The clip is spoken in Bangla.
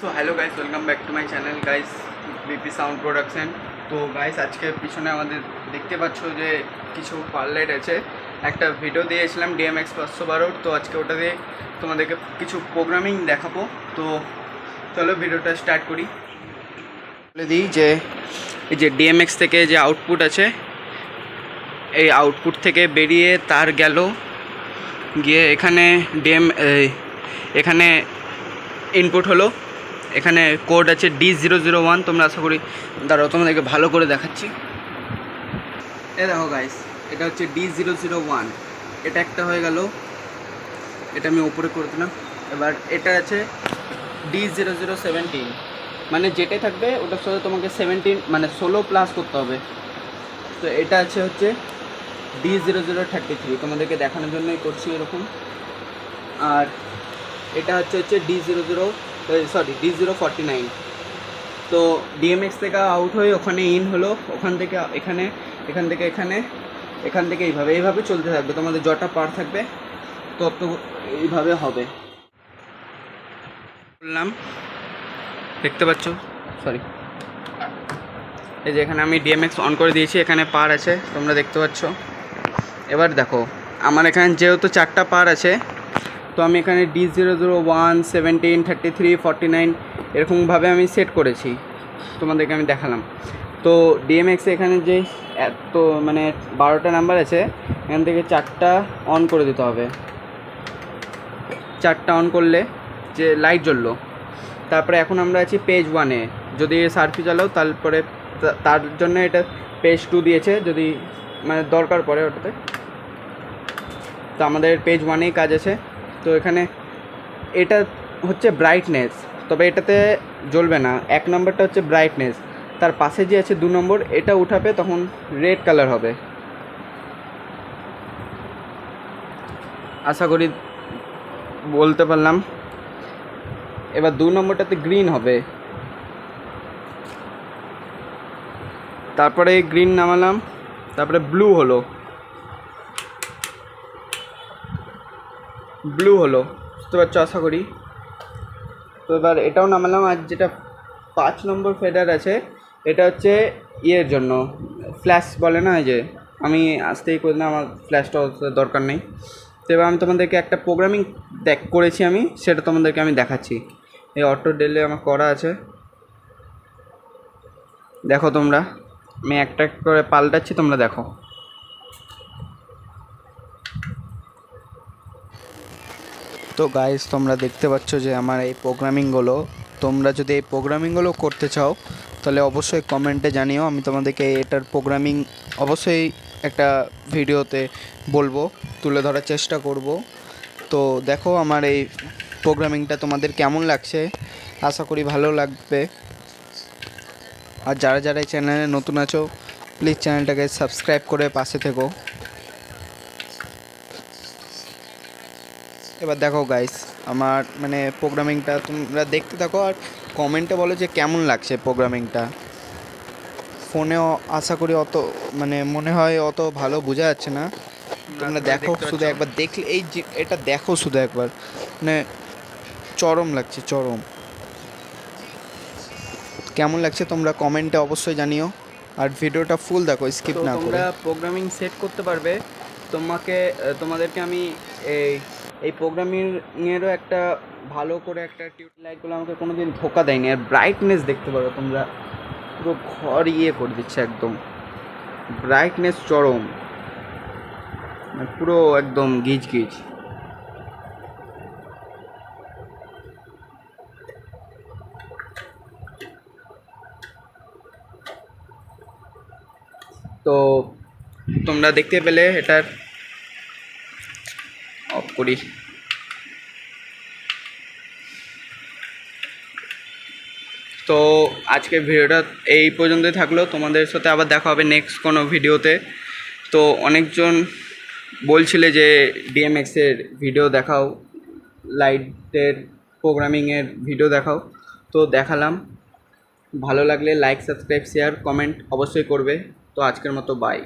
So hello guys, welcome back to my channel guys, BP sound production. তো গাইস, আজকে পিছনে আমাদের দেখতে পাচ্ছ যে কিছু পারলাইট আছে। একটা ভিডিও দিয়েছিলাম DMX 512, তো আজকে ওটা দিয়ে তোমাদেরকে কিছু প্রোগ্রামিং দেখাবো। তো চলো ভিডিওটা স্টার্ট করি। বলে দিই যে এই যে DMX থেকে যে আউটপুট আছে, এই আউটপুট থেকে বেরিয়ে তার গেল গিয়ে এখানে এখানে ইনপুট হলো। এখানে কোড আছে D001। তোমরা আশা করি দাঁড়াও তোমাদেরকে ভালো করে দেখাচ্ছি। দেখো গাইস, এটা হচ্ছে D001। এটা একটা হয়ে গেল, এটা আমি উপরে করে দিলাম। এবার এটা আছে D0017, মানে যেটাই থাকবে ওটার সাথে তোমাকে 17 মানে 16 প্লাস করতে হবে। তো এটা হচ্ছে D0033, তোমাদেরকে দেখানোর জন্যই করছি এরকম। আর এটা হচ্ছে D049। তো DMX থেকে আউট হয়ে ওখানে ইন হলো, ওখান থেকে এখানে, এখান থেকে এখানে, এখান থেকে এইভাবে চলতে থাকবে। তোমাদের যটা পার থাকবে তত এইভাবে হবে। বললাম, দেখতে পাচ্ছ, সরি, এই যে এখানে আমি DMX অন করে দিয়েছি, এখানে পার আছে তোমরা দেখতে পাচ্ছ। এবার দেখো, আমার এখানে যেহেতু 4টা পার আছে, তো আমি এখানে D001, 17, 33, 49 এরকমভাবে আমি সেট করেছি, তোমাদেরকে আমি দেখালাম। তো DMX এখানে যে এত মানে 12টা নাম্বার আছে, এখান থেকে 4টা অন করে দিতে হবে। 4টা অন করলে যে লাইট জ্বললো। তারপরে এখন আমরা আছি পেজ 1-এ। যদি সার্ফি চালাও তারপরে তার জন্য এটা পেজ 2 দিয়েছে, যদি মানে দরকার পড়ে ওটাতে। তো আমাদের পেজ 1-এই কাজ আছে। তো এখানে এটা হচ্ছে ব্রাইটনেস, তবে এটাতে জ্বলবে না। 1 নম্বরটা হচ্ছে ব্রাইটনেস, তার পাশে যে আছে 2 নম্বর, এটা উঠাবে তখন রেড কালার হবে। আশা করি বলতে পারলাম। এবার 2 নম্বরটাতে গ্রিন হবে। তারপরে গ্রিন নামালাম, তারপরে ব্লু হলো, বুঝতে পারছো আশা করি। তো এবার এটাও নামালাম। আর যেটা 5 নম্বর ফেডার আছে, এটা হচ্ছে ইয়ের জন্য, ফ্ল্যাশ বলে না, এই যে আমি আসতেই করি না, আমার ফ্ল্যাশটা দরকার নেই। তো এবার আমি তোমাদেরকে একটা প্রোগ্রামিং করেছি আমি, সেটা তোমাদেরকে আমি দেখাচ্ছি। এই অটো ডেলে আমার করা আছে, দেখো তোমরা। আমি একটা করে পাল্টাচ্ছি, তোমরা দেখো। তো গাইস, তোমরা দেখতে পাচ্ছ যে আমার এই প্রোগ্রামিংগুলো, তোমরা যদি এই প্রোগ্রামিংগুলো করতে চাও তাহলে অবশ্যই কমেন্টে জানিও। আমি তোমাদেরকে এটার প্রোগ্রামিং অবশ্যই একটা ভিডিওতে বলবো, তুলে ধরার চেষ্টা করব। তো দেখো আমার এই প্রোগ্রামিংটা তোমাদের কেমন লাগছে, আশা করি ভালো লাগবে। আর যারা এই চ্যানেলে নতুন আছো, প্লিজ চ্যানেলটাকে সাবস্ক্রাইব করে পাশে থেকো। এবার দেখো গাইস, আমার মানে প্রোগ্রামিংটা তোমরা দেখতে থাকো আর কমেন্টে বলো যে কেমন লাগছে প্রোগ্রামিংটা। ফোনেও আশা করি অত মানে মনে হয় অত ভালো বোঝা যাচ্ছে না। তোমরা দেখো, শুধু একবার দেখলে এই যে এটা দেখো শুধু একবার, মানে চরম লাগছে, চরম। কেমন লাগছে তোমরা কমেন্টে অবশ্যই জানিও। আর ভিডিওটা ফুল দেখো, স্কিপ না করে। তোমরা প্রোগ্রামিং সেট করতে পারবে। তোমাদেরকে আমি এই প্রোগ্রামিংয়েরও একটা ভালো করে একটা লাইটগুলো আমাকে কোনো দিন ধোকা দেয়নি। আর ব্রাইটনেস দেখতে পারো তোমরা, পুরো ঘর ইয়ে করে দিচ্ছে একদম, ব্রাইটনেস চরম, মানে পুরো একদম গিজ গিজ। তো তোমরা দেখতে পেলে, এটার অফ করি। তো আজকের ভিডিওটা এই পর্যন্তই থাকলো। তোমাদের সাথে আবার দেখা হবে নেক্সট কোনো ভিডিওতে। তো অনেকজন বলছিলে যে DMX-এর ভিডিও দেখাও, লাইটের প্রোগ্রামিংয়ের ভিডিও দেখাও, তো দেখালাম। ভালো লাগলে লাইক, সাবস্ক্রাইব, শেয়ার, কমেন্ট অবশ্যই করবে। তো আজকের মতো বাই।